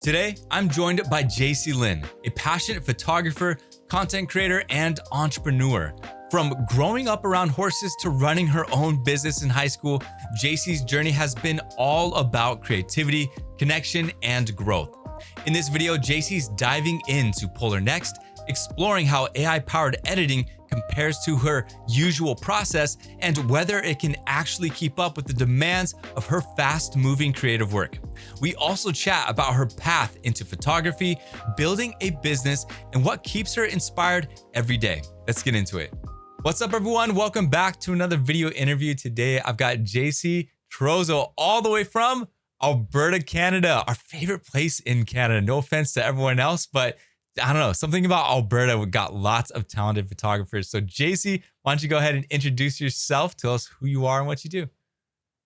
Today, I'm joined by Jaycee Lynn, a passionate photographer, content creator, and entrepreneur. From growing up around horses to running her own business in high school, Jaycee's journey has been all about creativity, connection, and growth. In this video, Jaycee's diving into Polarr Next, exploring how AI-powered editing compares to her usual process and whether it can actually keep up with the demands of her fast-moving creative work. We also chat about her path into photography, building a business, and what keeps her inspired every day. Let's get into it. What's up, everyone? Welcome back to another video interview. Today, I've got Jaycee Trozzo all the way from Alberta, Canada, our favorite place in Canada. No offense to everyone else, but I don't know, something about Alberta, we got lots of talented photographers. So Jaycee, why don't you go ahead and introduce yourself, tell us who you are and what you do.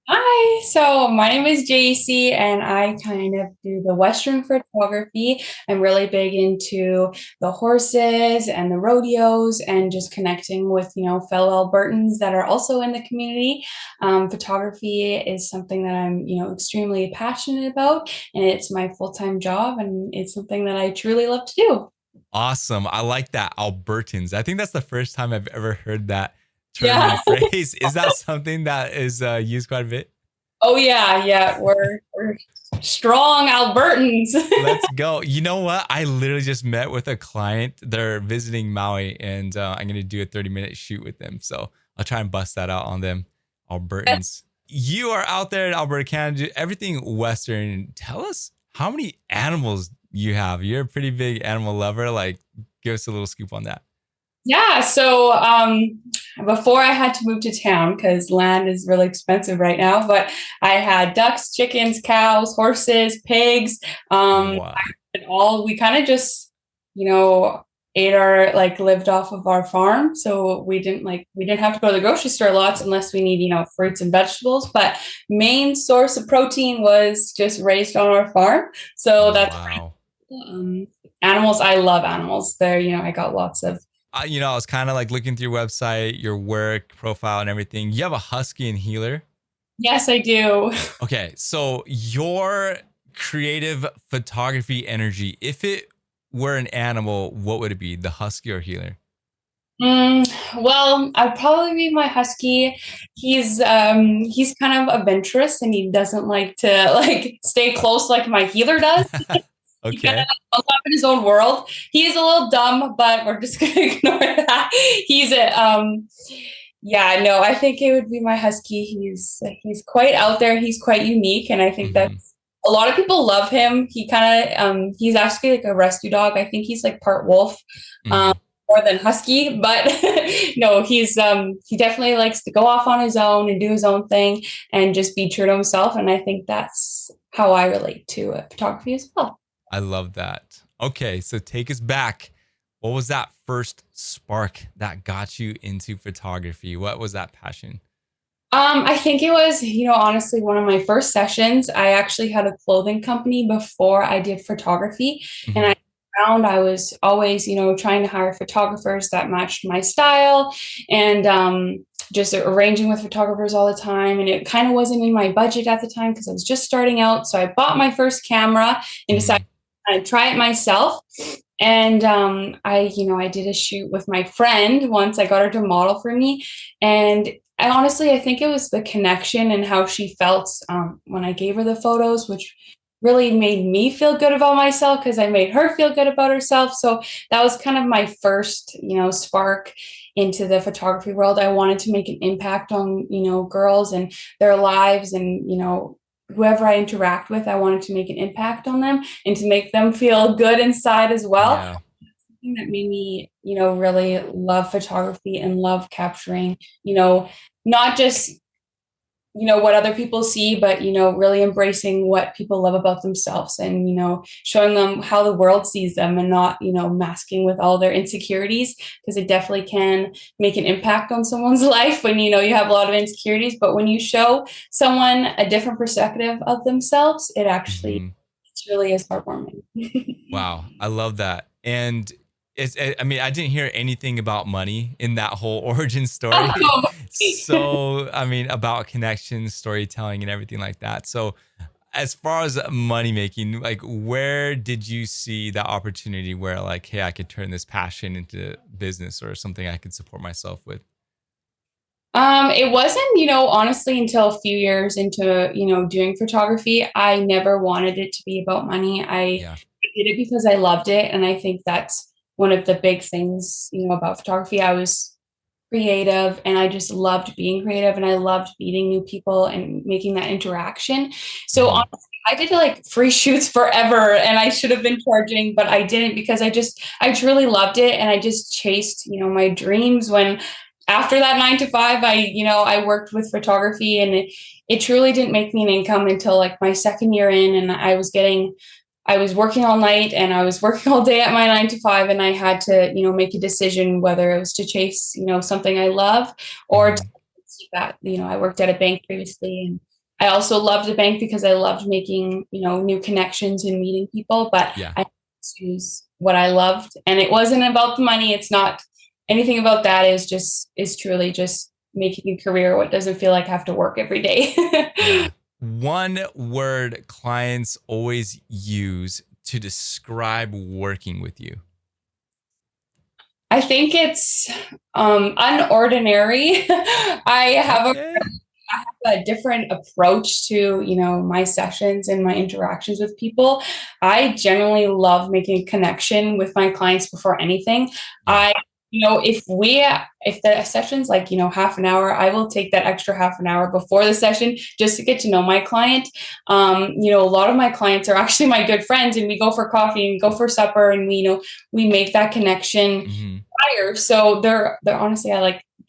Hi, so my name is Jaycee and I kind of do the Western photography. I'm really big into the horses and the rodeos and just connecting with, fellow Albertans that are also in the community. Photography is something that I'm, extremely passionate about, and it's my full-time job, and it's something that I truly love to do. Awesome. I like that, Albertans. I think that's the first time I've ever heard that term Yeah. and phrase. Is that something that is used quite a bit? Oh yeah. We're strong Albertans. Let's go. You know what? I literally just met with a client. They're visiting Maui, and I'm going to do a 30-minute shoot with them. So I'll try and bust that out on them, Albertans. You are out there in Alberta, Canada, everything Western. Tell us how many animals you have. You're a pretty big animal lover. Like, give us a little scoop on that. Yeah, so before I had to move to town because land is really expensive right now, but I had ducks, chickens, cows, horses, pigs. Wow. And all we kind of just, ate lived off of our farm. So we didn't have to go to the grocery store lots unless we need, fruits and vegetables. But main source of protein was just raised on our farm. So that's Wow. um, animals. I love animals. I got lots of. I was kind of like looking through your website, your work profile and everything. You have a husky and healer. Yes, I do. Okay, so your creative photography energy, if it were an animal, what would it be? The husky or healer? Well, I'd probably be my husky. He's kind of adventurous and he doesn't like to stay close like my healer does. He kind of Okay. goes off in his own world. He is a little dumb, but we're just gonna ignore that. He's a Yeah, no, I think it would be my husky. He's quite out there. He's quite unique, and I think that Hmm. a lot of people love him. He's actually like a rescue dog. I think he's like part wolf, um, Hmm. more than husky. But no, he definitely likes to go off on his own and do his own thing and just be true to himself. And I think that's how I relate to photography as well. I love that. Okay, so take us back. What was that first spark that got you into photography? What was that passion? I think it was, honestly, one of my first sessions. I actually had a clothing company before I did photography, and Hmm. I found I was always, trying to hire photographers that matched my style, and just arranging with photographers all the time. And it kind of wasn't in my budget at the time because I was just starting out. So I bought my first camera and decided Hmm. I'd try it myself. And I did a shoot with my friend once. I got her to model for me, and I think it was the connection and how she felt when I gave her the photos, which really made me feel good about myself because I made her feel good about herself. So that was kind of my first, spark into the photography world. I wanted to make an impact on, girls and their lives, and, whoever I interact with, I wanted to make an impact on them and to make them feel good inside as well. Yeah. That made me, really love photography and love capturing, not just, what other people see, but, really embracing what people love about themselves and, showing them how the world sees them and not, masking with all their insecurities, because it definitely can make an impact on someone's life when, you have a lot of insecurities. But when you show someone a different perspective of themselves, Hmm. it's really is heartwarming. Wow, I love that. And I mean, I didn't hear anything about money in that whole origin story. Oh, So, I mean, about connections, storytelling, and everything like that. So, as far as money making, like where did you see that opportunity where like, hey, I could turn this passion into business or something I could support myself with? It wasn't, honestly, until a few years into, doing photography, I never wanted it to be about money. I Yeah. did it because I loved it. And I think that's one of the big things, about photography. I was creative and I just loved being creative and I loved meeting new people and making that interaction. So Hmm. honestly, I did like free shoots forever and I should have been charging, but I didn't because I truly loved it and I just chased, my dreams when after that 9 to 5, I worked with photography and it truly didn't make me an income until like my second year in and I was working all night and I was working all day at my 9 to 5 and I had to, make a decision whether it was to chase, something I love or to Hmm. that, I worked at a bank previously and I also loved the bank because I loved making, new connections and meeting people, but Yeah. I choose what I loved and it wasn't about the money. It's not anything about that is truly just making a career what doesn't feel like I have to work every day. Yeah. One word clients always use to describe working with you. I think it's unordinary. I have Okay. a different approach to, my sessions and my interactions with people. I generally love making a connection with my clients before anything. Yeah. If the session's like, half an hour, I will take that extra half an hour before the session just to get to know my client. A lot of my clients are actually my good friends and we go for coffee and go for supper and we make that connection Hmm. prior. So they're honestly,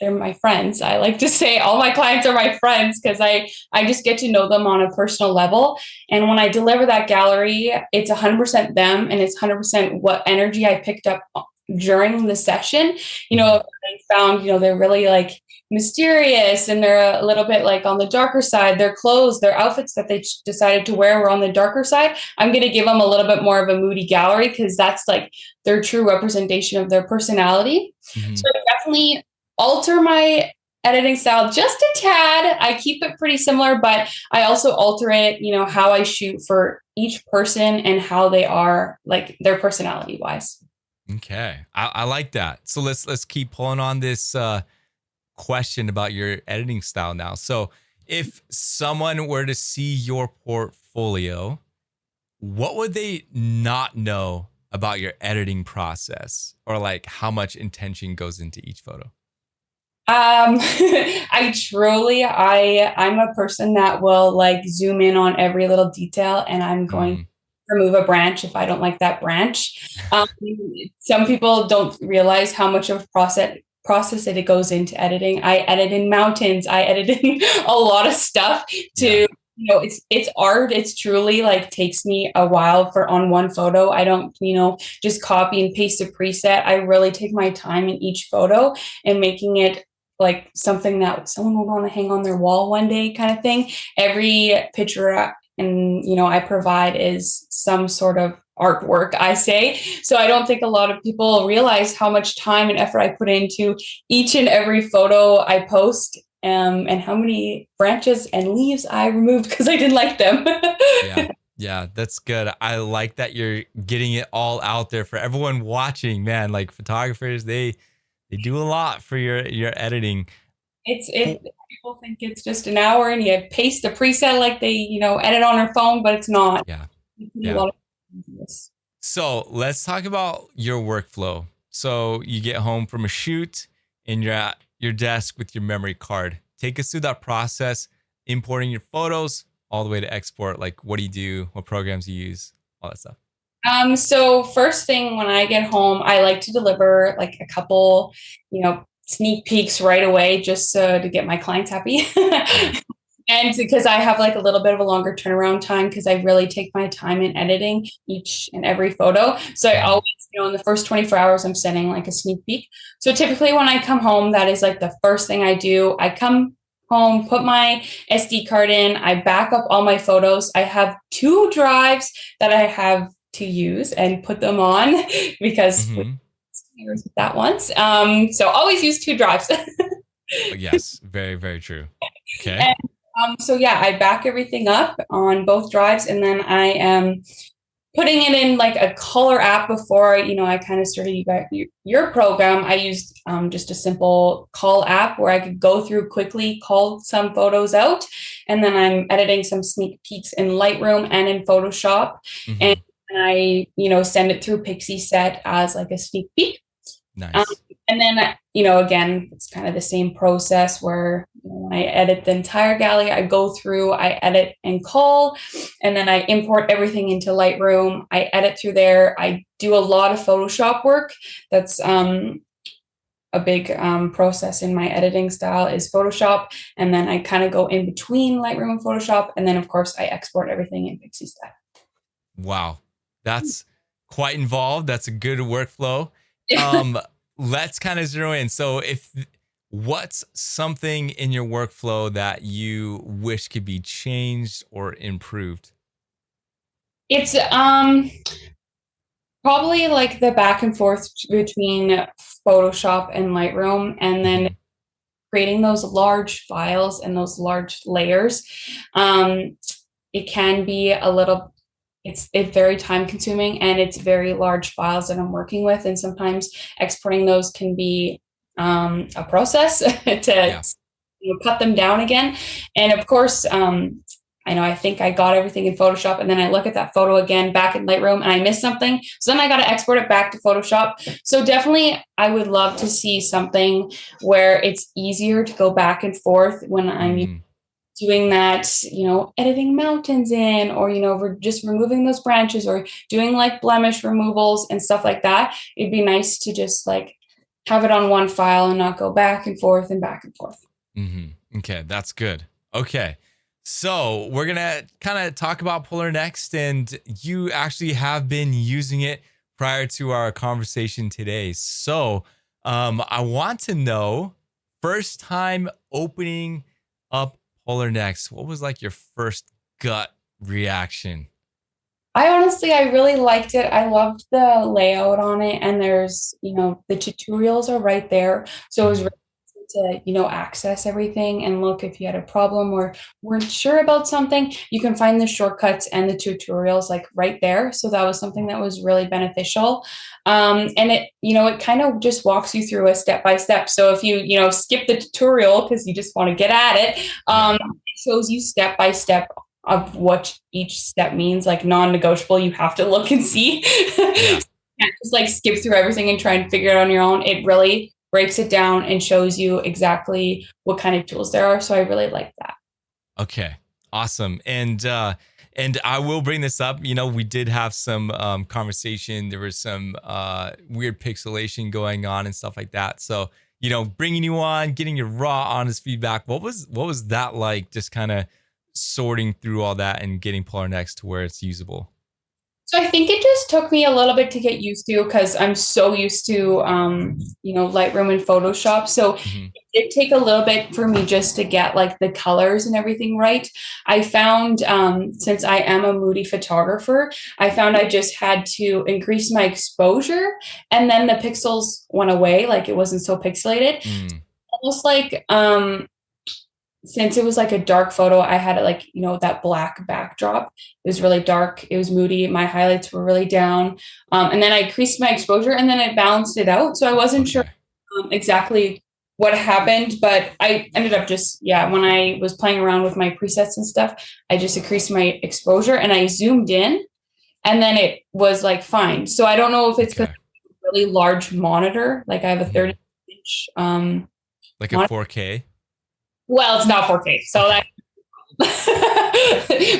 they're my friends. I like to say all my clients are my friends because I just get to know them on a personal level. And when I deliver that gallery, it's 100% them and it's 100% what energy I picked up during the session. Hmm. I found, they're really like mysterious and they're a little bit like on the darker side. Their clothes, their outfits that they decided to wear were on the darker side. I'm going to give them a little bit more of a moody gallery because that's like their true representation of their personality. So Hmm. I definitely alter my editing style just a tad. I keep it pretty similar, but I also alter it, how I shoot for each person and how they are, like their personality wise. Okay. I like that. So let's keep pulling on this question about your editing style now. So if someone were to see your portfolio, what would they not know about your editing process or like how much intention goes into each photo? I'm a person that will like zoom in on every little detail and I'm going to Mm, remove a branch if I don't like that branch. Some people don't realize how much of process it goes into editing. I edit in mountains. I edit in a lot of stuff yeah. to, it's art. It's truly like takes me a while for on one photo. I don't, just copy and paste a preset. I really take my time in each photo and making it like something that someone would want to hang on their wall one day kind of thing. Every picture and I provide is some sort of artwork, I say. So I don't think a lot of people realize how much time and effort I put into each and every photo I post, and how many branches and leaves I removed because I didn't like them. Yeah. Yeah, that's good. I like that you're getting it all out there for everyone watching, man. Like photographers, they do a lot for your editing. It people think it's just an hour and you paste the preset like they edit on their phone, but it's not. Yeah. You put a Yeah. lot of into this. So let's talk about your workflow. So you get home from a shoot and you're at your desk with your memory card. Take us through that process, importing your photos all the way to export. Like, what do you do? What programs you use? All that stuff. So first thing when I get home, I like to deliver like a couple, sneak peeks right away just so to get my clients happy. Yeah. And because I have like a little bit of a longer turnaround time because I really take my time in editing each and every photo. So I Hmm. always, in the first 24 hours, I'm sending like a sneak peek. So typically when I come home, that is like the first thing I do. I come home, put my SD card in, I back up all my photos. I have two drives that I have to use and put them on because we Hmm. with that once. So always use two drives. Yes. Very, very true. Okay. So yeah, I back everything up on both drives, and then I am putting it in like a color app before, I kind of started your program. I used just a simple call app where I could go through quickly, call some photos out, and then I'm editing some sneak peeks in Lightroom and in Photoshop. And Hmm. I, send it through Pixie Set as like a sneak peek. Um, Nice. and then, again, it's kind of the same process where when I edit the entire gallery, I go through, I edit and cull, and then I import everything into Lightroom. I edit through there. I do a lot of Photoshop work. That's a big process in my editing style is Photoshop. And then I kind of go in between Lightroom and Photoshop. And then, of course, I export everything in Pixie Style. Wow. That's quite involved. That's a good workflow. Um, let's kind of zero in. So what's something in your workflow that you wish could be changed or improved? It's probably like the back and forth between Photoshop and Lightroom, and then Hmm. creating those large files and those large layers. Um, it can be it's very time consuming, and it's very large files that I'm working with, and sometimes exporting those can be a process to Yeah. cut them down again. And of course, I think I got everything in Photoshop, and then I look at that photo again back in Lightroom and I missed something. So then I got to export it back to Photoshop. So definitely, I would love to see something where it's easier to go back and forth when I'm Hmm. doing that, editing mountains in, or, we're just removing those branches, or doing like blemish removals and stuff like that. It'd be nice to just like have it on one file and not go back and forth and back and forth. Hmm. Okay, that's good. Okay. So we're gonna kind of talk about Polarr Next, and you actually have been using it prior to our conversation today. So I want to know, first time opening up Polarr Next, what was like your first gut reaction? I really liked it. I loved the layout on it, and there's, the tutorials are right there. So it was really Hmm. easy to, access everything and look if you had a problem or weren't sure about something. You can find the shortcuts and the tutorials like right there. So that was something that was really beneficial. And it kind of just walks you through a step by step. So if you, skip the tutorial because you just want to get at it, Yeah. it shows you step by step of what each step means, like non-negotiable. You have to look and see. Yeah. Can't just like skip through everything and try and figure it out on your own. It really breaks it down and shows you exactly what kind of tools there are. So I really like that. Okay, awesome. And I will bring this up. We did have some conversation. There was some weird pixelation going on and stuff like that. So, bringing you on, getting your raw, honest feedback. What was that like? Just kind of sorting through all that and getting Polarr Next to where it's usable. So I think it just took me a little bit to get used to because I'm so used to, Lightroom and Photoshop. So Hmm. it did take a little bit for me just to get like the colors and everything right. I found, since I am a moody photographer, I found I just had to increase my exposure, and then the pixels went away. Like it wasn't so pixelated. Mm, Almost like, since it was like a dark photo, I had like, that black backdrop. It was really dark. It was moody. My highlights were really down. And then I increased my exposure, and then I balanced it out. So I wasn't sure okay. exactly what happened, but I ended up just, yeah, when I was playing around with my presets and stuff, I just increased my exposure and I zoomed in, and then it was like fine. So I don't know if it's because Okay. really large monitor, like I have a Hmm. 30-inch Like a monitor. 4K. Well, it's not 4K, so Okay. that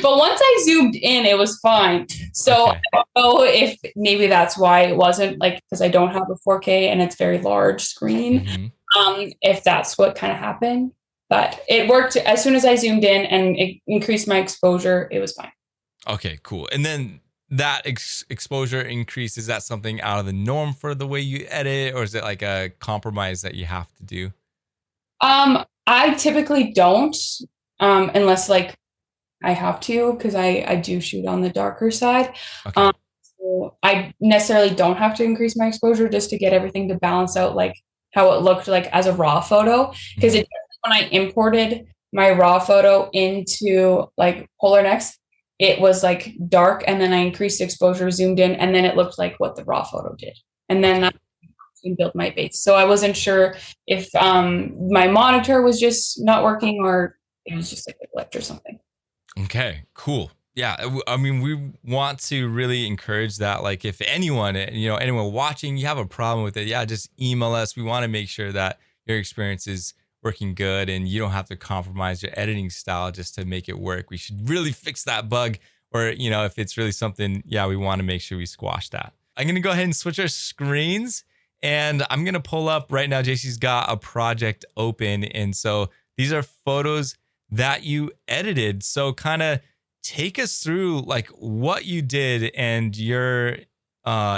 but once I zoomed in, it was fine. So Okay. I don't know if maybe that's why it wasn't like because I don't have a 4K and it's very large screen. Hmm. If that's what kind of happened, but it worked as soon as I zoomed in and it increased my exposure. It was fine. Okay, cool. And then that exposure increase, is that something out of the norm for the way you edit, or is it like a compromise that you have to do? I typically don't, unless like I have to because I do shoot on the darker side. Okay. Um, so I necessarily don't have to increase my exposure just to get everything to balance out like how it looked like as a raw photo. Because Hmm. it when I imported my raw photo into like Polarr Next, it was like dark, and then I increased exposure, zoomed in, and then it looked like what the raw photo did. And then Okay. that built my base. So I wasn't sure if my monitor was just not working or it was just like a glitch or something. Okay, cool. Yeah, I mean, we want to really encourage that. Like, if anyone, anyone watching, you have a problem with it, yeah, just email us. We want to make sure that your experience is working good and you don't have to compromise your editing style just to make it work. We should really fix that bug, or if it's really something, yeah, we want to make sure we squash that. I'm gonna go ahead and switch our screens, and I'm gonna pull up right now. JC's got a project open, and so these are photos that you edited. So kind of take us through like what you did and your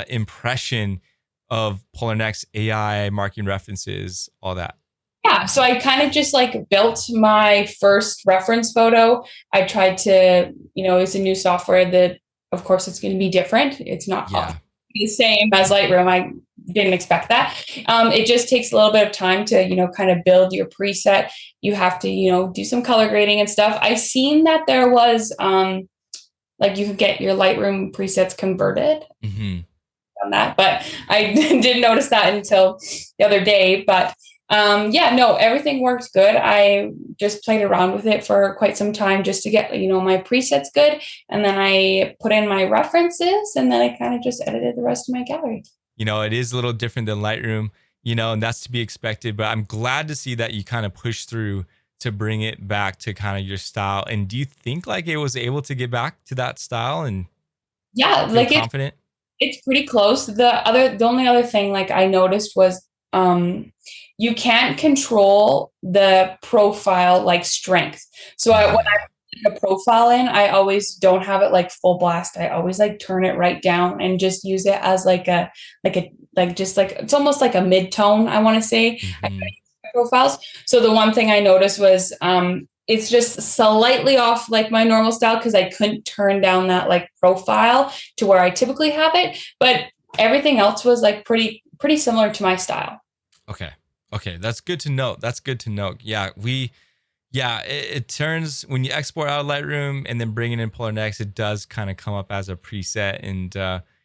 impression of Polarr Next AI marking references, all that. Yeah, so I kind of just like built my first reference photo. I tried to, it's a new software that, of course, it's going to be different. It's not Yeah. the same as Lightroom. I didn't expect that. It just takes a little bit of time to, kind of build your preset. You have to, do some color grading and stuff. I seen that there was like you could get your Lightroom presets converted Hmm. on that, but I didn't notice that until the other day. But yeah, no, everything worked good. I just played around with it for quite some time just to get, my presets good. And then I put in my references, and then I kind of just edited the rest of my gallery. It is a little different than Lightroom, and that's to be expected. But I'm glad to see that you kind of pushed through to bring it back to kind of your style. And do you think like it was able to get back to that style and Yeah, feel like confident? it's pretty close. The only other thing like I noticed was you can't control the profile like strength. So when Yeah. I put a profile in, I always don't have it like full blast. I always like turn it right down and just use it as like just like it's almost like a mid-tone, I want to say. I Hmm. profiles. So the one thing I noticed was it's just slightly off like my normal style because I couldn't turn down that like profile to where I typically have it, but everything else was like pretty similar to my style. Okay. Okay. That's good to know. That's good to know. Yeah, it turns when you export out of Lightroom and then bring it in Polarr Next, it does kind of come up as a preset. And,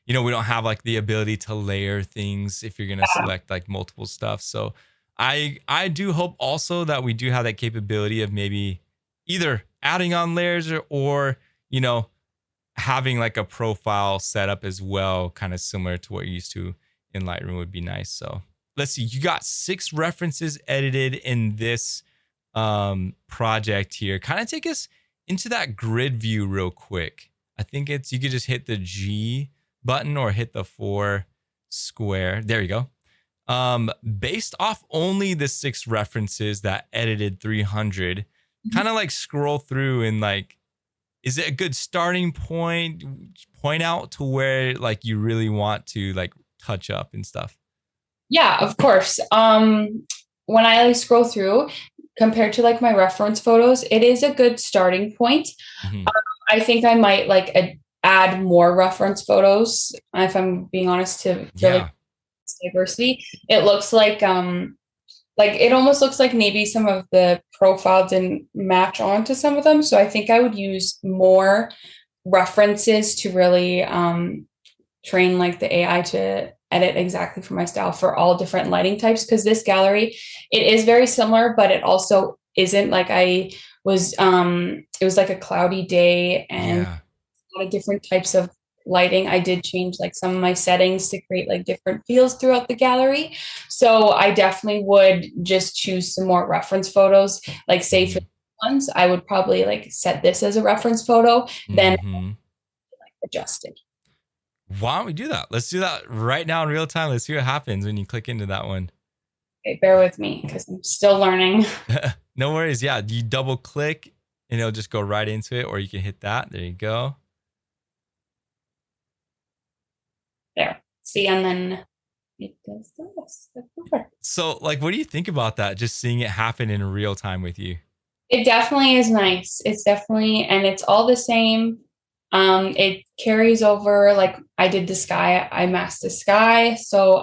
we don't have like the ability to layer things if you're going to select like multiple stuff. So I do hope also that we do have that capability of maybe either adding on layers or you know, having like a profile set up as well, kind of similar to what you're used to in Lightroom would be nice. So let's see, you got 6 references edited in this project here. Kind of take us into that grid view real quick. I think you could just hit the G button or hit the 4 square. There you go. Based off only the 6 references that edited 300, kind of like scroll through and like, is it a good starting point? Point out to where like you really want to like touch up and stuff. Yeah, of course. When I like scroll through compared to like my reference photos, it is a good starting point. Hmm. I think I might like add more reference photos if I'm being honest to really Yeah. diversity. It looks like it almost looks like maybe some of the profiles didn't match on to some of them. So I think I would use more references to really train like the AI to edit exactly for my style for all different lighting types. Because this gallery, it is very similar, but it also isn't. Like I was it was like a cloudy day and Yeah. a lot of different types of lighting. I did change like some of my settings to create like different feels throughout the gallery. So I definitely would just choose some more reference photos. Like say for Hmm. ones, I would probably like set this as a reference photo, then Hmm. adjust it. Why don't we do that? Let's do that right now in real time. Let's see what happens when you click into that one. Okay, bear with me because I'm still learning. No worries. Yeah, you double click and it'll just go right into it, or you can hit that. There you go. There. See, and then it does this. That's super. So, like, what do you think about that? Just seeing it happen in real time with you. It definitely is nice. It's definitely, and it's all the same. It carries over, like I did the sky, I masked the sky. So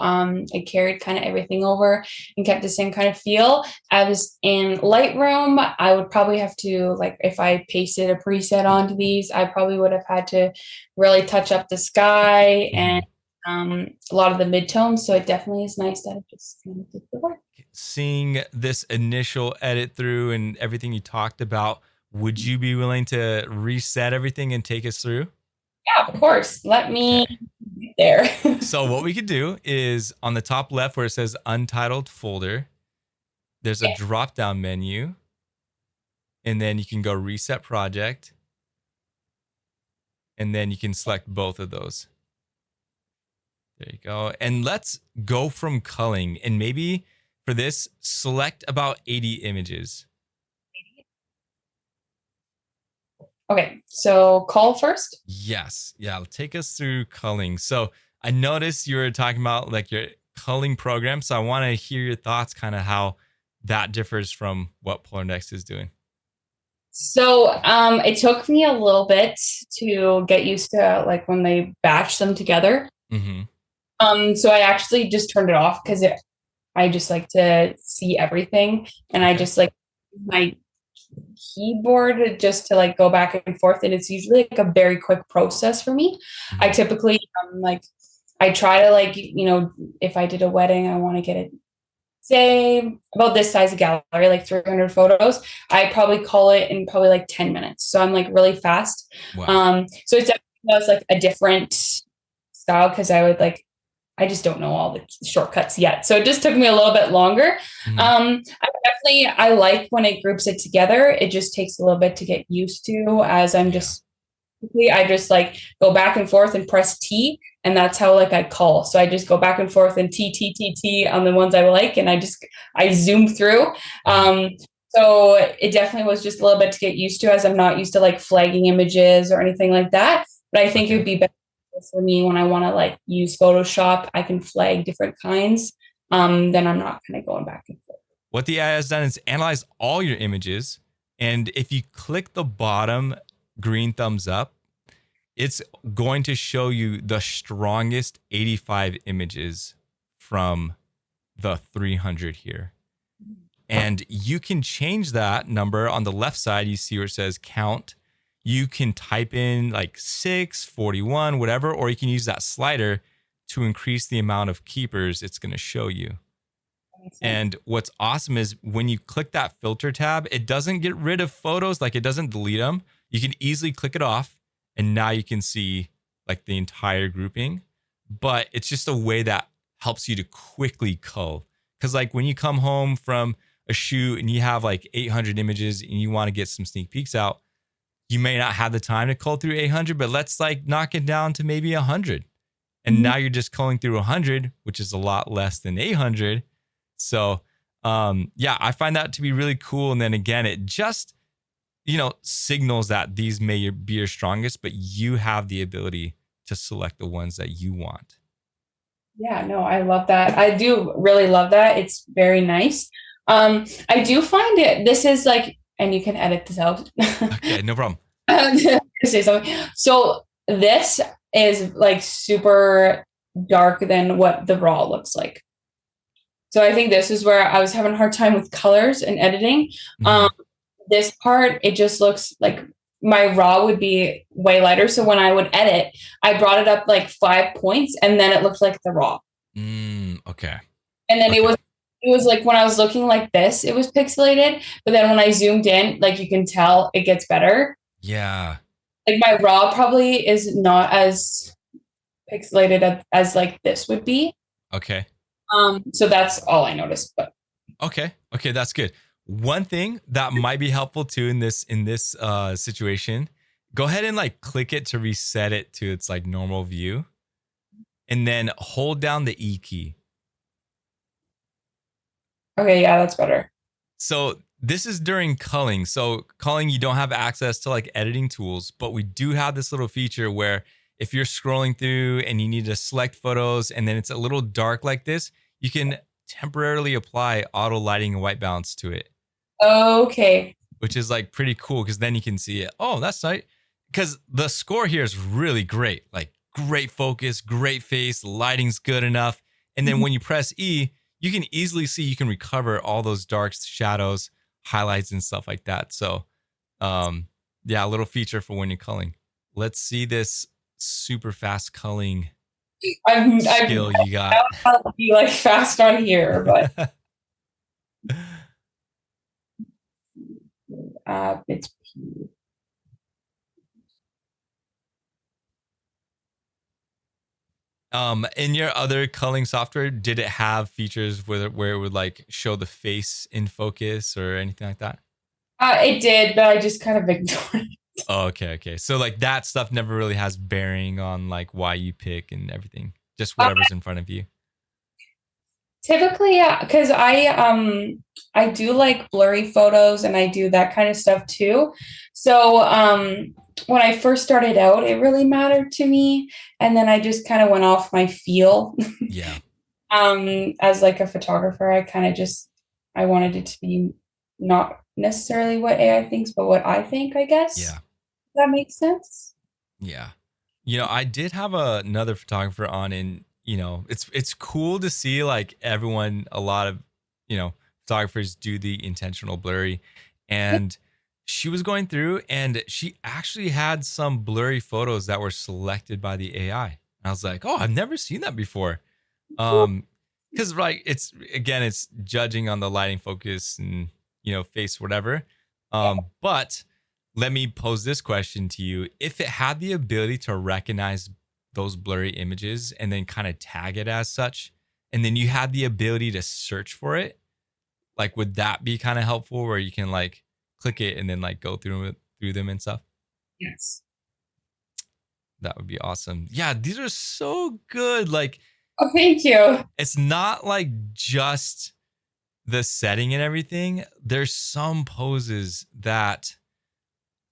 it carried kind of everything over and kept the same kind of feel. As in Lightroom, I would probably have to, like, if I pasted a preset onto these, I probably would have had to really touch up the sky and a lot of the midtones. So it definitely is nice that it just kind of did the work. Seeing this initial edit through and everything you talked about, would you be willing to reset everything and take us through? Yeah, of course. Let me Okay. get there. So what we could do is on the top left where it says untitled folder, there's a Yeah. drop down menu, and then you can go reset project, and then you can select both of those. There you go. And let's go from culling, and maybe for this, select about 80 images. Okay, so call first. Yes. Yeah. Take us through culling. So I noticed you were talking about like your culling program. So I want to hear your thoughts, kind of how that differs from what Polarr Next is doing. So it took me a little bit to get used to, like, when they batch them together. Mm-hmm. So I actually just turned it off because I just like to see everything, and I Okay. just like my keyboard just to like go back and forth, and it's usually like a very quick process for me. I Mm-hmm. typically like I try to, like, if I did a wedding, I want to get it, say, about this size of gallery, like 300 photos. I probably call it in probably like 10 minutes. So I'm like really fast. Wow. So it's definitely was like a different style because I just don't know all the shortcuts yet. So it just took me a little bit longer. Mm-hmm. I like when it groups it together. It just takes a little bit to get used to, as Yeah. I just like go back and forth and press T, and that's how like I call. So I just go back and forth and T on the ones I like, and I zoom through. Mm-hmm. So it definitely was just a little bit to get used to, as I'm not used to like flagging images or anything like that. But I think it Okay. would be better for me when I want to like use Photoshop. I can flag different kinds. Then I'm not kind of going back and forth. What the AI has done is analyze all your images. And if you click the bottom green thumbs up, it's going to show you the strongest 85 images from the 300 here. And you can change that number on the left side. You see where it says count. You can type in like 6, 41, whatever, or you can use that slider to increase the amount of keepers it's going to show you. And what's awesome is when you click that filter tab, it doesn't get rid of photos, like it doesn't delete them. You can easily click it off, and now you can see like the entire grouping. But it's just a way that helps you to quickly cull. Because like when you come home from a shoot and you have like 800 images and you want to get some sneak peeks out, you may not have the time to cull through 800, but let's like knock it down to maybe 100. And now you're just culling through 100, which is a lot less than 800. So, yeah, I find that to be really cool. And then again, it just, signals that these may be your strongest, but you have the ability to select the ones that you want. Yeah, no, I love that. I do really love that. It's very nice. I do find this is like, and you can edit this out. Okay, no problem. Say something. So this is like super dark than what the raw looks like. So I think this is where I was having a hard time with colors and editing. Mhm. This part, it just looks like my raw would be way lighter. So when I would edit, I brought it up like 5 points, and then it looked like the raw. Okay. And then Okay. it was like when I was looking like this, it was pixelated. But then when I zoomed in, like you can tell it gets better. Yeah. Like my raw probably is not as pixelated as like this would be. Okay. So that's all I noticed. But Okay. Okay, that's good. One thing that might be helpful too in this situation, go ahead and like click it to reset it to its like normal view, and then hold down the E key. okay, yeah, that's better. So this is during culling. So culling, you don't have access to like editing tools, but we do have this little feature where if you're scrolling through and you need to select photos and then it's a little dark like this, you can temporarily apply auto lighting and white balance to it, Okay. which is like pretty cool because then you can see it. Oh, that's nice. because the score here is really great. Like great focus, great face, lighting's good enough. And then when you press E, you can easily see you can recover all those darks, shadows, highlights, and stuff like that. So, yeah, a little feature for when you're culling. Let's see this super fast culling I'm skill you got. I'll be like fast on here, but it's P. In your other culling software, did it have features where it would like show the face in focus or anything like that? It did, but I just kind of ignored it. Oh, okay, okay. So like that stuff never really has bearing on like why you pick and everything. Just whatever's in front of you. Typically, yeah, because I do like blurry photos and I do that kind of stuff too. So when I first started out, it really mattered to me, and then I just kind of went off my feel. Yeah. As like a photographer, I kind of just I wanted it to be not necessarily what AI thinks, but what I think, I guess. Yeah. That makes sense. Yeah. I did have another photographer on, and it's cool to see like everyone, a lot of, photographers do the intentional blurry. And she was going through and she actually had some blurry photos that were selected by the AI. And I was like, "Oh, I've never seen that before." Because like it's judging on the lighting focus and face whatever. But let me pose this question to you. If it had the ability to recognize those blurry images and then kind of tag it as such, and then you had the ability to search for it, like would that be kind of helpful where you can like click it and then like go through them and stuff? Yes. That would be awesome. Yeah, these are so good. Like Oh, thank you. it's not like just the setting and everything. There's some poses that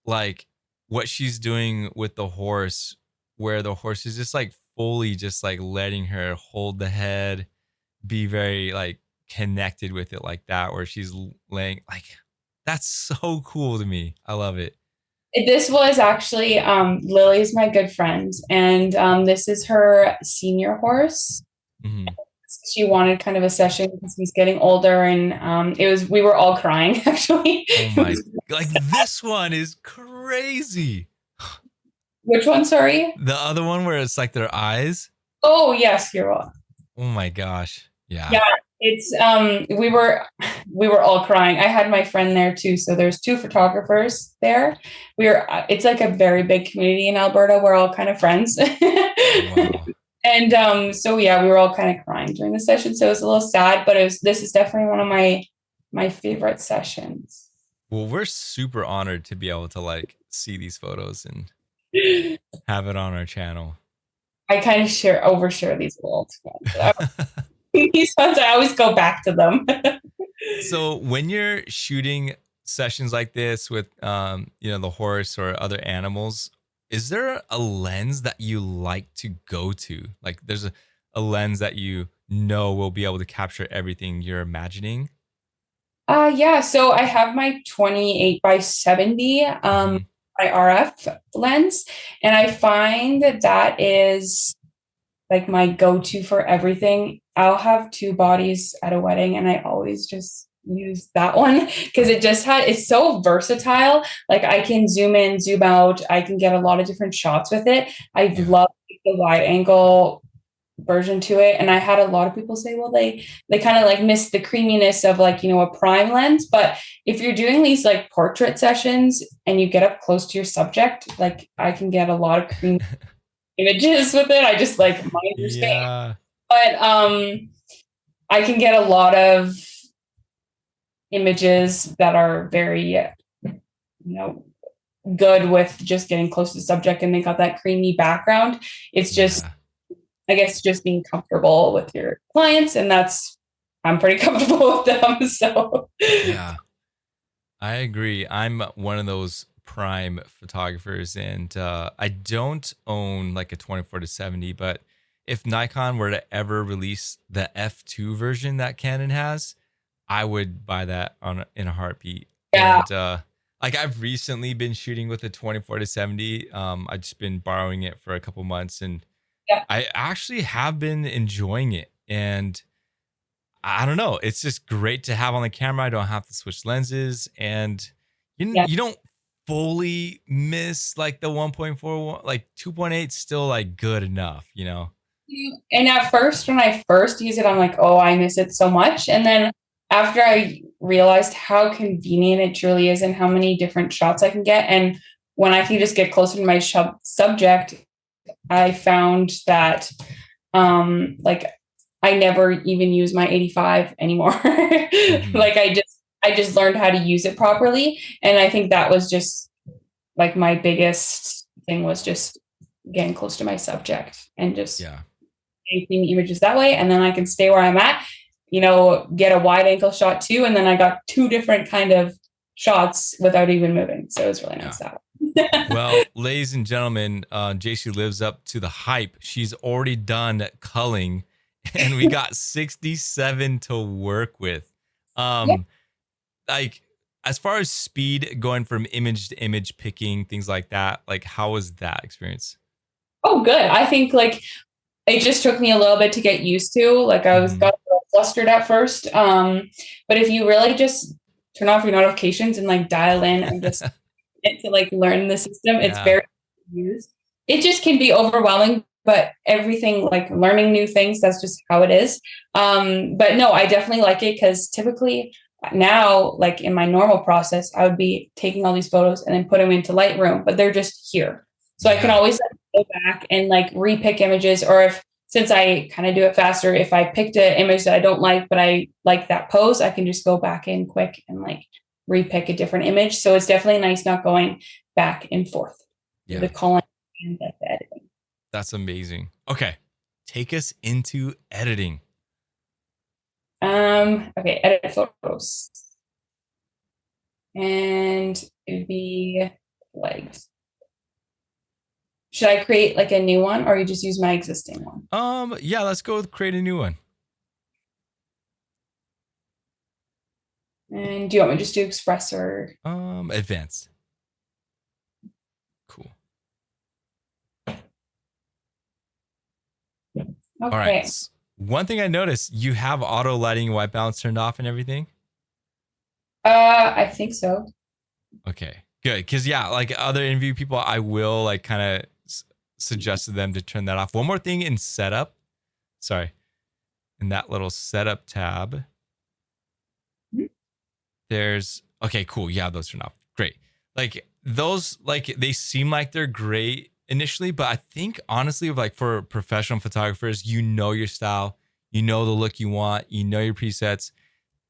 like what she's doing with the horse, where the horse is just like fully just like letting her hold the head, be very like connected with it like that, where she's laying like that's so cool to me. I love it. This was actually Lily's my good friend, and this is her senior horse. Hmm. She wanted kind of a session because he's getting older, and we were all crying actually. Oh my, like this one is crazy. Which one? Sorry. The other one where it's like their eyes. Oh yes, you're right. Oh my gosh. Yeah. Yeah, it's we were all crying. I had my friend there too, so there's two photographers there. It's like a very big community in Alberta. We're all kind of friends. Wow. And so yeah, we were all kind of crying during the session. So it was a little sad, but this is definitely one of my favorite sessions. Well, we're super honored to be able to like see these photos and have it on our channel. I kind of overshare these old ones. These ones I always go back to them. So when you're shooting sessions like this with the horse or other animals, is there a lens that you like to go to? Like there's a lens that will be able to capture everything you're imagining? Yeah, so I have my 28 by 70 Hmm. my RF lens, and I find that is like my go-to for everything. I'll have two bodies at a wedding, and I always just use that one because it's so versatile. Like I can zoom in, zoom out, I can get a lot of different shots with it. I Yeah. love the wide angle version to it, and I had a lot of people say, well, they kind of like miss the creaminess of like a prime lens. But if you're doing these like portrait sessions and you get up close to your subject, like I can get a lot of cream images with it. I just like mind your space. Yeah. But I can get a lot of images that are very good with just getting close to the subject, and they got that creamy background. It's just, Yeah. I guess, just being comfortable with your clients, and I'm pretty comfortable with them. So Yeah. I agree. I'm one of those prime photographers, and I don't own like a 24 to 70. But if Nikon were to ever release the f2 version that Canon has, I would buy that in a heartbeat. yeah, And Like I've recently been shooting with a 24 to 70. I've just been borrowing it for a couple months and Yeah. I actually have been enjoying it. And I don't know, it's just great to have on the camera. I don't have to switch lenses and you Yes. don't fully miss like the 1.4, like 2.8 still like good enough, you know? And at first, when I first use it, I'm like, oh, I miss it so much. And then after I realized how convenient it truly is and how many different shots I can get, and when I can just get closer to my subject, I found that like I never even use my 85 anymore. Mhm. Like I just learned how to use it properly. And I think that was just like my biggest thing was just getting close to my subject and just Yeah. taking images that way. And then I can stay where I'm at, get a wide angle shot too. And then I got two different kind of shots without even moving. So it was really Yeah. nice that way. Well, ladies and gentlemen, Jaycee lives up to the hype. She's already done culling, and we got 67 to work with. Yeah. Um, like as far as speed, going from image to image, picking things like that. Like, how was that experience? Oh, good. I think like it just took me a little bit to get used to. Like I was Hmm. got a little flustered at first. But if you really just turn off your notifications and like dial in and just get to like learn the system, it's Yeah. very used. It just can be overwhelming, but everything like learning new things, that's just how it is. But no, I definitely like it because typically now, like in my normal process, I would be taking all these photos and then put them into Lightroom, but they're just here. So I can Yeah. always like, go back and like repick images, or if since I kind of do it faster, if I picked an image that I don't like, but I like that pose, I can just go back in quick and like repick a different image. So it's definitely nice not going back and forth the Yeah. calling and the editing. That's amazing. Okay. Take us into editing. Okay, edit photos. And it would be legs. Should I create like a new one or you just use my existing one? Yeah, let's go with create a new one. And do you want me to just do express or Advanced. Cool. All right. okay? One thing I noticed, you have auto lighting and white balance turned off and everything. I think so. Okay, good. Cause yeah, like other interview people, I will like kind of suggest to them to turn that off. One more thing in setup. Sorry. In that little setup tab, Mhm. there's okay, cool. Yeah, those turned off. Great. Like those, like they seem like they're great initially, but I think honestly, like for professional photographers, you know your style, you know the look you want, you know your presets.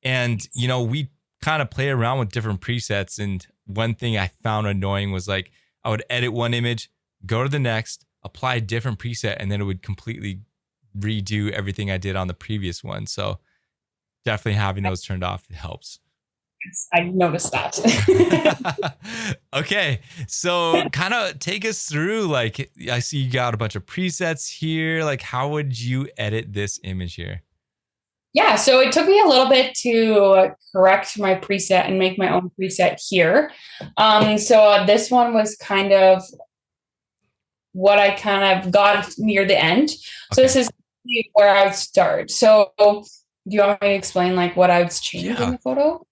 And, we kind of play around with different presets. And one thing I found annoying was like I would edit one image, go to the next, apply a different preset, and then it would completely redo everything I did on the previous one. So definitely having those turned off helps. I noticed that. Okay. So kind of take us through like I see you got a bunch of presets here. Like how would you edit this image here? Yeah, so it took me a little bit to correct my preset and make my own preset here. So this one was kind of what I kind of got near the end. So this Okay. is where I would start. So do you want me to explain like what I would change in Yeah. the photo?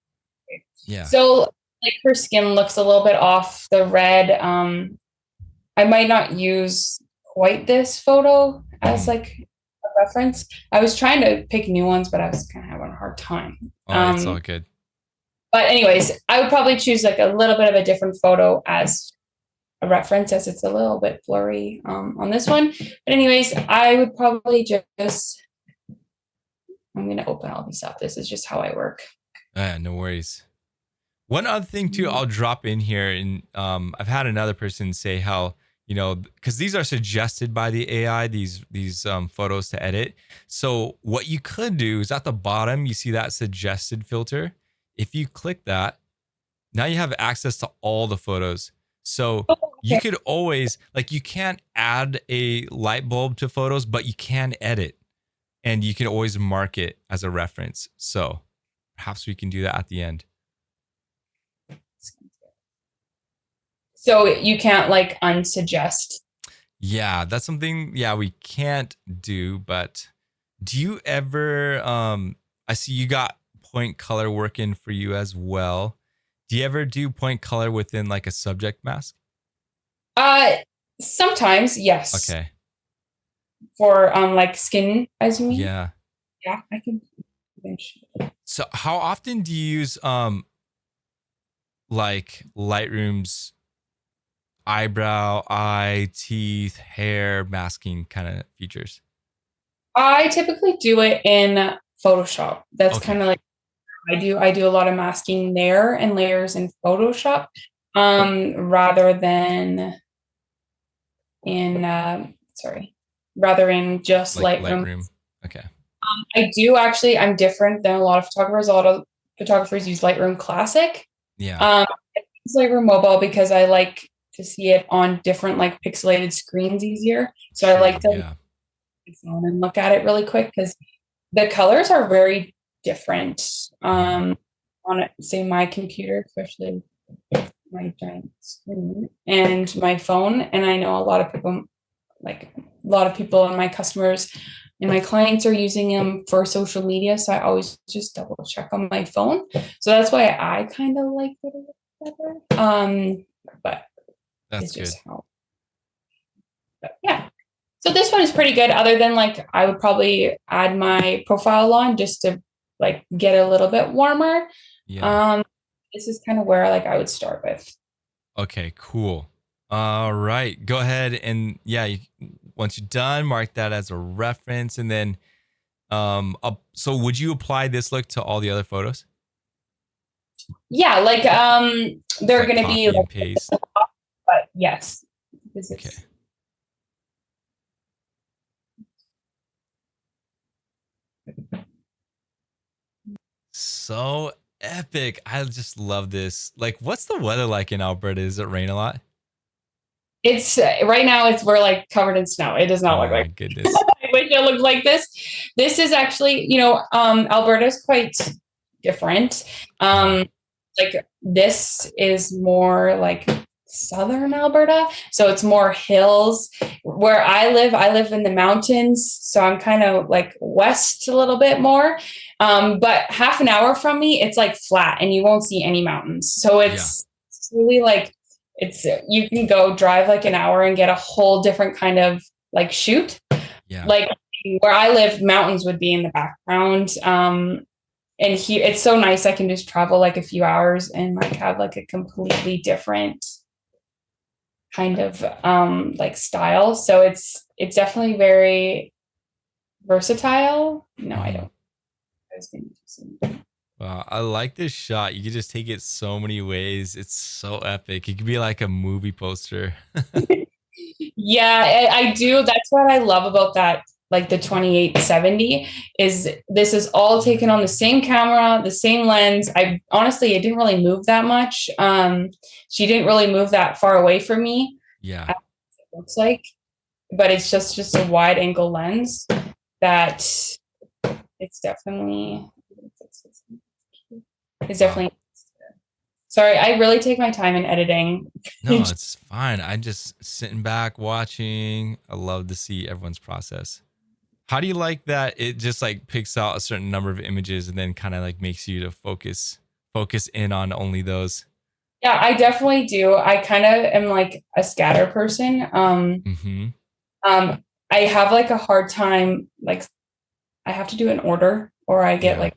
Yeah. So like her skin looks a little bit off the red. I might not use quite this photo as Mhm. like a reference. I was trying to pick new ones, but I was kind of having a hard time. Oh, it's all good. But anyways, I would probably choose like a little bit of a different photo as a reference, as it's a little bit blurry on this one. But anyways, I would probably just, I'm going to open all these up. This is just how I work. No worries. One other thing too, I'll drop in here, and I've had another person say how because these are suggested by the AI, these photos to edit. So what you could do is at the bottom, you see that suggested filter. If you click that, now you have access to all the photos. So Oh, you okay. could always like you can't add a light bulb to photos, but you can edit, and you can always mark it as a reference. So perhaps we can do that at the end. So you can't like unsuggest. Yeah, that's something, yeah, we can't do. But do you ever, I see you got point color working for you as well. Do you ever do point color within like a subject mask? Uh, Sometimes, yes. Okay. For like skin, as you mean? Yeah. Yeah, I can finish. So how often do you use like Lightroom's eyebrow, eye, teeth, hair masking kind of features? I typically do it in Photoshop. That's Okay. kind of like I do a lot of masking there and layers in Photoshop, rather than in sorry, rather in just Like Lightroom. Lightroom. Okay. I do actually. I'm different than a lot of photographers. A lot of photographers use Lightroom Classic. Yeah. I use Lightroom Mobile because I like to see it on different like pixelated screens easier. So I like True. to Yeah. phone and look at it really quick because the colors are very different Mhm. on say my computer, especially my giant screen and my phone. And I know a lot of people, like a lot of people and my customers and my clients are using them for social media. So I always just double check on my phone. So that's why I kind of like it a little better. But That's it's good. just how, but yeah. So this one is pretty good, other than like I would probably add my profile on just to like get a little bit warmer. Yeah. Um, this is kind of where like I would start with. Okay, cool. All right. Go ahead and yeah, once you're done, mark that as a reference and then so would you apply this look to all the other photos? Yeah, like Just they're like gonna be copy like, and paste. but yes, this Okay. is So epic. I just love this. Like, what's the weather like in Alberta? Does it rain a lot? it's right now it's we're like covered in snow. It does not Oh look my like goodness. I wish it looked like this. This is actually, Alberta's quite different. Mhm. Like this is more like southern Alberta, so it's more hills. Where I live in the mountains, so I'm kind of like west a little bit more. But half an hour from me, it's like flat, and you won't see any mountains. So Yeah. it's really like it's you can go drive like an hour and get a whole different kind of like shoot. Yeah. Like where I live, mountains would be in the background. And here it's so nice. I can just travel like a few hours and like have like a completely different kind of like style. So it's definitely very versatile. No, I Mhm. don't. I was gonna do some- Wow, I like this shot. You can just take it so many ways. It's so epic. It could be like a movie poster. Yeah, I do. That's what I love about that. Like the 2870 is this is all taken on the same camera, the same lens. I honestly, it didn't really move that much. She didn't really move that far away from me. Yeah. It looks like, but it's just a wide angle lens that it's definitely it's Wow. definitely sorry, I really take my time in editing. No, it's fine. I'm just sitting back watching. I love to see everyone's process. How do you like that it just like picks out a certain number of images and then kind of like makes you to focus in on only those? Yeah, I definitely do. I kind of am like a scatter person. Mhm. I have like a hard time, like I have to do an order or I get Yeah. like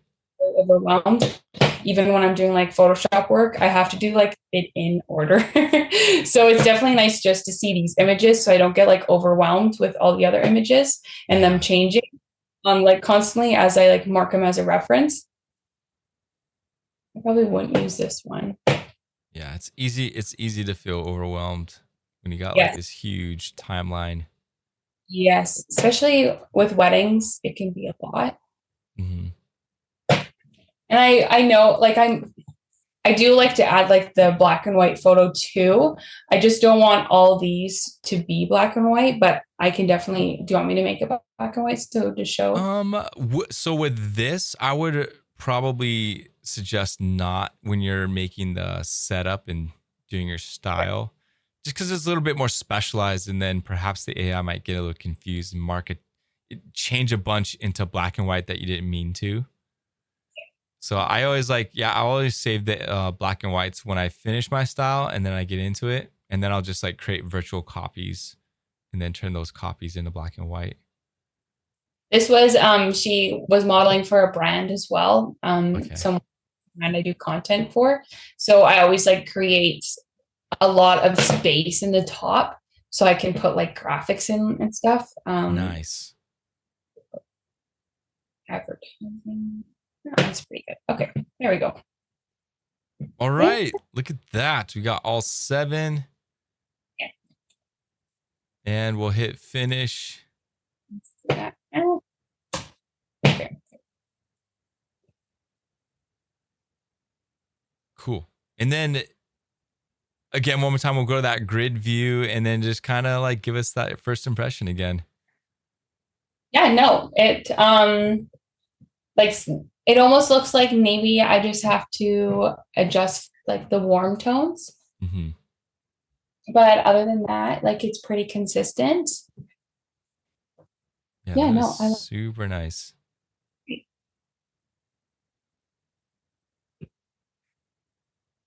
overwhelmed. Even when I'm doing like Photoshop work, I have to do like it in order. So it's definitely nice just to see these images so I don't get like overwhelmed with all the other images and them Yeah. changing like constantly as I like mark them as a reference. I probably wouldn't use this one. Yeah, it's easy to feel overwhelmed when you got like Yes. this huge timeline. Yes. Especially with weddings, it can be a lot. Mhm. And I know like I do like to add like the black and white photo too. I just don't want all these to be black and white, but I can definitely. Do you want me to make it black and white so to show? So with this, I would probably suggest not when you're making the setup and doing your style. just because it's a little bit more specialized, and then perhaps the AI might get a little confused and change a bunch into black and white that you didn't mean to. So I always I always save the black and whites when I finish my style, and then I get into it, and then I'll just like create virtual copies and then turn those copies into black and white. This was she was modeling for a brand as well. Okay. Some brand I do content for. So I always like create a lot of space in the top so I can put like graphics in and stuff. Nice. Advertising. Oh, that's pretty good. Okay, there we go. All right, look at that. We got all 7. Yeah. And we'll hit finish. Let's do that. Okay. Cool. And then again, one more time, we'll go to that grid view and then just kind of like give us that first impression again. Yeah, no, it like it almost looks like maybe I just have to adjust like the warm tones. Mm-hmm. But other than that, like it's pretty consistent. Yeah, no, super nice.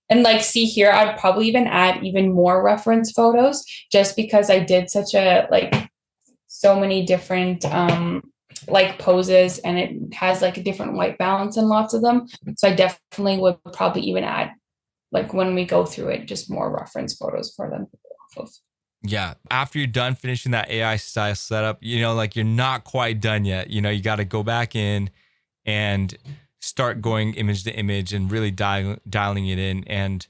And like, see here, I'd probably even add even more reference photos just because I did such a like so many different like poses, and it has like a different white balance in lots of them. So I definitely would probably even add, like when we go through it, just more reference photos for them to go off of. Yeah, after you're done finishing that AI style setup, like you're not quite done yet. You got to go back in and start going image to image and really dialing it in. And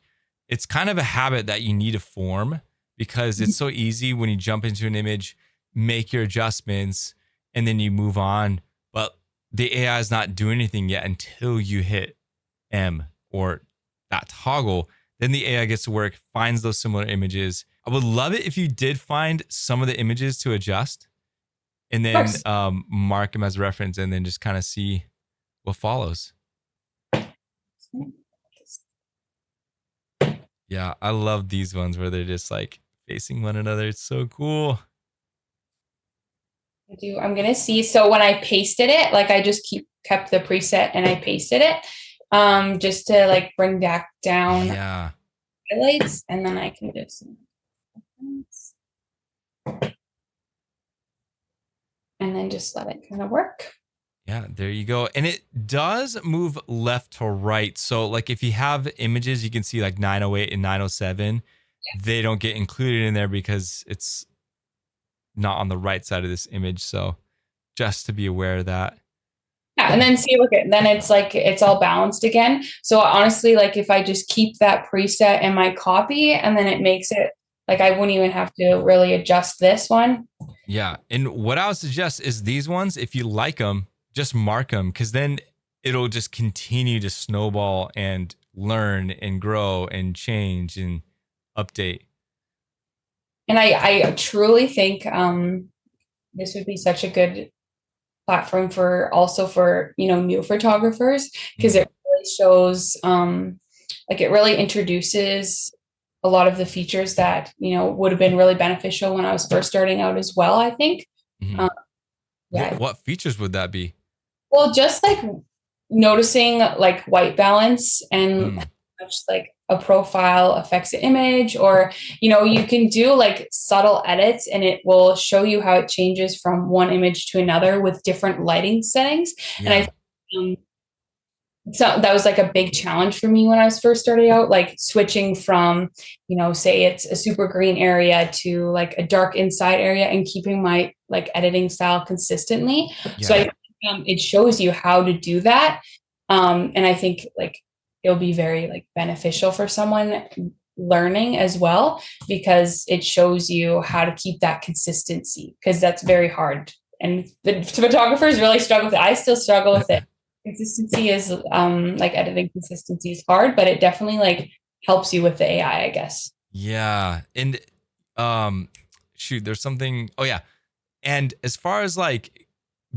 it's kind of a habit that you need to form, because it's so easy when you jump into an image, make your adjustments, and then you move on. But the AI is not doing anything yet until you hit M or that toggle. Then the AI gets to work, finds those similar images. I would love it if you did find some of the images to adjust and then mark them as reference, and then just kind of see what follows. Yeah, I love these ones where they're just like facing one another. It's so cool. I'm gonna see. So when I pasted it, like I just kept the preset and I pasted it, just to like bring back down highlights, and then I can do some, and then just let it kind of work. Yeah, there you go. And it does move left to right. So like if you have images, you can see like 908 and 907, they don't get included in there because it's not on the right side of this image. So just to be aware of that. Yeah, and then see, look at, then it's like it's all balanced again. So honestly, like if I just keep that preset in my copy, and then it makes it like I wouldn't even have to really adjust this one. Yeah, and what I would suggest is these ones, if you like them, just mark them, because then it'll just continue to snowball and learn and grow and change and update. And I truly think this would be such a good platform for new photographers, because it really shows like it really introduces a lot of the features that would have been really beneficial when I was first starting out as well, I think. Yeah. What features would that be? Well, just like noticing like white balance and how much like a profile affects the image, or you can do like subtle edits and it will show you how it changes from one image to another with different lighting settings. And I so that was like a big challenge for me when I was first starting out, like switching from say it's a super green area to like a dark inside area, and keeping my like editing style consistently. So it shows you how to do that, and I think like it'll be very like beneficial for someone learning as well, because it shows you how to keep that consistency, because that's very hard, and the photographers really struggle with it. I still struggle with it. Consistency is like editing consistency is hard, but it definitely like helps you with the AI, I guess. Yeah. And shoot, there's something. Oh yeah. And as far as like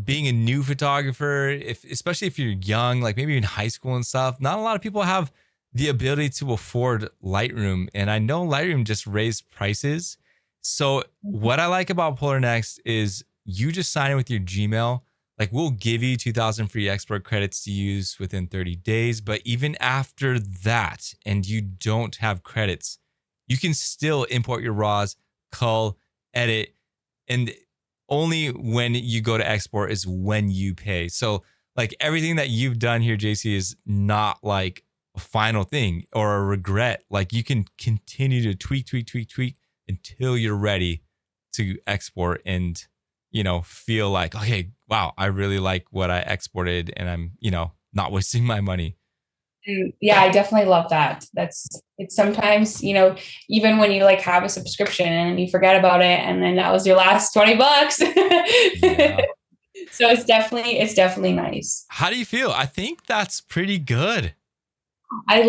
being a new photographer, especially if you're young, like maybe in high school and stuff, not a lot of people have the ability to afford Lightroom. And I know Lightroom just raised prices. So what I like about Polarr Next is you just sign in with your Gmail. Like we'll give you 2,000 free export credits to use within 30 days. But even after that, and you don't have credits, you can still import your RAWs, cull, edit, and only when you go to export is when you pay. So like everything that you've done here, Jaycee, is not like a final thing or a regret. Like you can continue to tweak until you're ready to export and, feel like, okay, wow, I really like what I exported and I'm, not wasting my money. Yeah, I definitely love that. It's sometimes, even when you like have a subscription and you forget about it and then that was your last 20 bucks. Yeah. So it's definitely nice. How do you feel? I think that's pretty good. I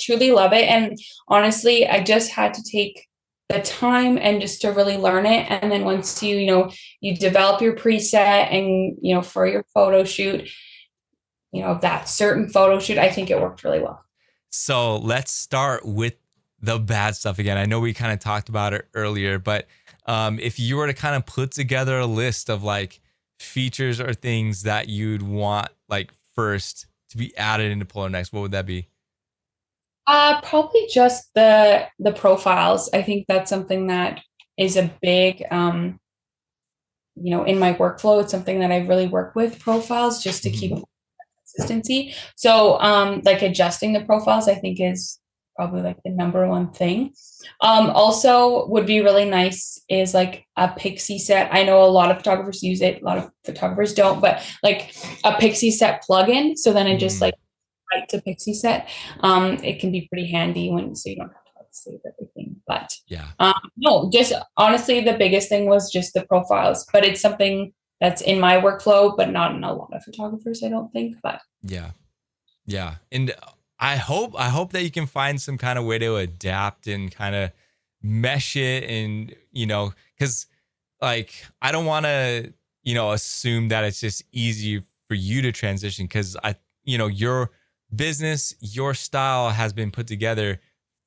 truly love it. And honestly, I just had to take the time and just to really learn it. And then once you develop your preset and, for your photo shoot, that certain photo shoot, I think it worked really well. So let's start with the bad stuff again. I know we kind of talked about it earlier, but if you were to kind of put together a list of like features or things that you'd want like first to be added into Polarr Next, what would that be? Probably just the profiles. I think that's something that is a big, in my workflow. It's something that I really work with profiles just to keep Mhm. consistency. So, like adjusting the profiles, I think is probably like the number one thing. Also would be really nice is like a pixie set. I know a lot of photographers use it, a lot of photographers don't, but like a pixie set plugin. So then I just Mhm. like write to pixie set. It can be pretty handy so you don't have to like save everything. But Yeah. no, just honestly, the biggest thing was just the profiles, but it's something that's in my workflow, but not in a lot of photographers, I don't think. But Yeah. Yeah. And I hope that you can find some kind of way to adapt and kind of mesh it and, cuz like I don't want to, assume that it's just easy for you to transition cuz your business, your style has been put together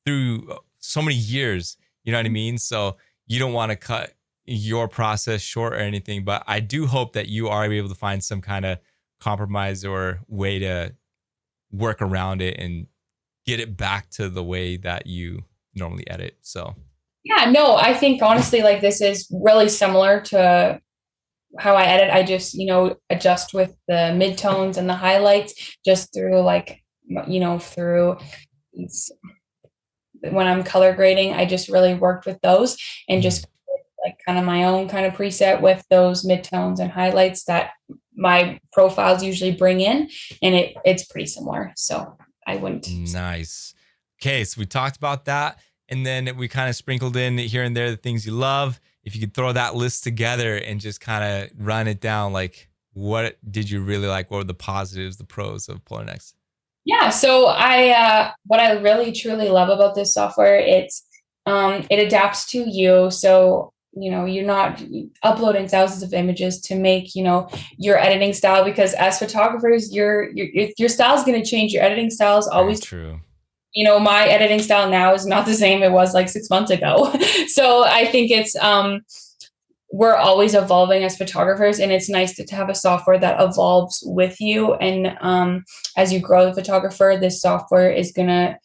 through so many years, you know what I mean? So you don't want to cut your process short or anything, but I do hope that you are able to find some kind of compromise or way to work around it and get it back to the way that you normally edit. So, yeah, no, I think honestly, like this is really similar to how I edit. I just, adjust with the midtones and the highlights just through like, through when I'm color grading, I just really worked with those and mhm. just like kind of my own kind of preset with those midtones and highlights that my profiles usually bring in. And it's pretty similar. So I wouldn't. Nice. Okay, so we talked about that, and then we kind of sprinkled in here and there the things you love. If you could throw that list together and just kind of run it down, like what did you really like? What were the positives, the pros of Polarr Next? Yeah, so what I really truly love about this software, it adapts to you. So, you're not uploading thousands of images to make, your editing style because as photographers, your style is going to change. Your editing style is Very always, true. my editing style now is not the same it was like 6 months ago. So I think it's we're always evolving as photographers and it's nice to have a software that evolves with you and as you grow the photographer this software is going to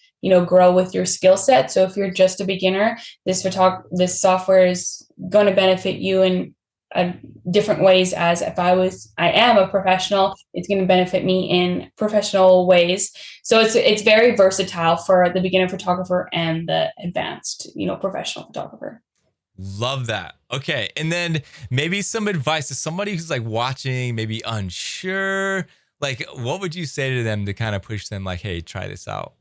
grow with your skill set. So if you're just a beginner, this software is going to benefit you in different ways. As if I am a professional, it's going to benefit me in professional ways. So it's very versatile for the beginner photographer and the advanced professional photographer. Love that. Okay. And then maybe some advice to somebody who's like watching, maybe unsure. Like, what would you say to them to kind of push them, like, hey, try this out?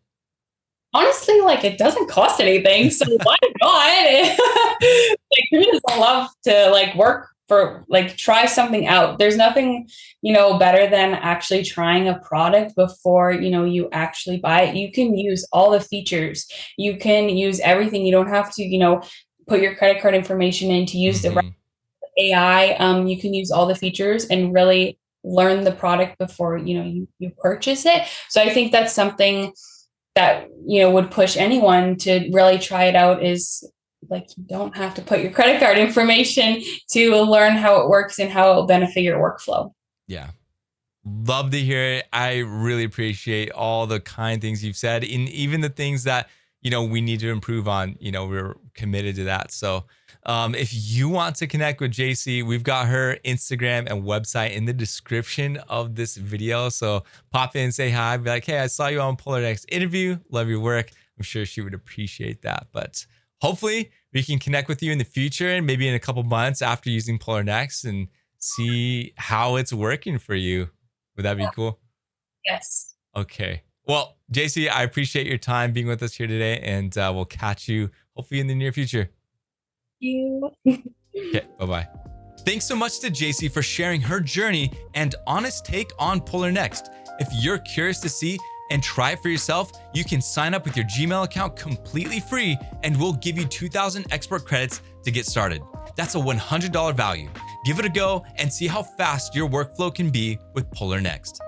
Honestly, like it doesn't cost anything, so why not? Like who doesn't love to like work for like try something out? There's nothing, better than actually trying a product before, you actually buy it. You can use all the features. You can use everything. You don't have to, put your credit card information in to use the Hmm. AI. You can use all the features and really learn the product before, you purchase it. So I think that's something that, would push anyone to really try it out is, like, you don't have to put your credit card information to learn how it works and how it will benefit your workflow. Yeah. Love to hear it. I really appreciate all the kind things you've said, and even the things that, we need to improve on. We're committed to that. So if you want to connect with Jaycee, we've got her Instagram and website in the description of this video. So pop in, say hi, be like, hey, I saw you on Polarr Next interview. Love your work. I'm sure she would appreciate that. But hopefully we can connect with you in the future and maybe in a couple months after using Polarr Next and see how it's working for you. Would that be cool? Yes. Okay. Well, Jaycee, I appreciate your time being with us here today, and we'll catch you hopefully in the near future. You. Okay. Bye-bye. Thanks so much to Jaycee for sharing her journey and honest take on Polarr Next. If you're curious to see and try it for yourself, you can sign up with your Gmail account completely free, and we'll give you 2,000 export credits to get started. That's a $100 value. Give it a go and see how fast your workflow can be with Polarr Next.